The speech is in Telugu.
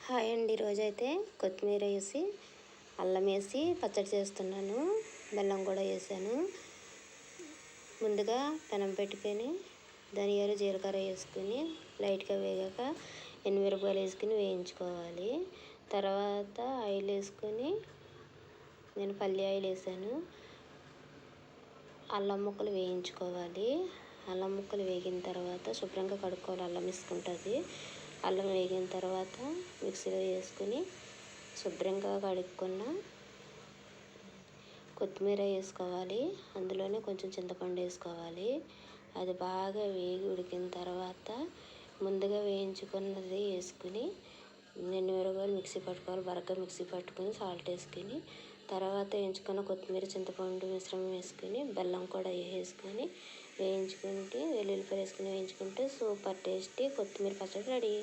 హాయ్ అండి. ఈరోజైతే కొత్తిమీర వేసి అల్లం వేసి పచ్చడి చేస్తున్నాను. బెల్లం కూడా వేసాను. ముందుగా పెనం పెట్టుకొని ధనియాలు జీలకర్ర వేసుకుని లైట్గా వేగాక ఎనిమిరపకాయలు వేసుకుని వేయించుకోవాలి. తర్వాత ఆయిల్ వేసుకొని నేను పల్లి ఆయిల్ వేసాను. అల్లం ముక్కలు వేయించుకోవాలి. అల్లం ముక్కలు వేగిన తర్వాత శుభ్రంగా కడుక్కోవాలి. అల్లం వేసుకుంటుంది. అల్లం వేగిన తర్వాత మిక్సీలో వేసుకుని శుభ్రంగా కడుక్కున్న కొత్తిమీర వేసుకోవాలి. అందులోనే కొంచెం చింతపండు వేసుకోవాలి. అది బాగా వేగి ఉడికిన తర్వాత ముందుగా వేయించుకున్నది వేసుకుని ఎనిమిరపకాయలు మిక్సీ పట్టుకోవాలి. బరగ్గా మిక్సీ పట్టుకొని సాల్ట్ వేసుకుని తర్వాత వేయించుకున్న కొత్తిమీర చింతపండు మిశ్రమం వేసుకుని బెల్లం కూడా వేసుకొని వేయించుకుంటే వెల్లుల్లిపాయలు వేసుకుని వేయించుకుంటే సూపర్ టేస్టీ కొత్తిమీర పచ్చడి రెడీ.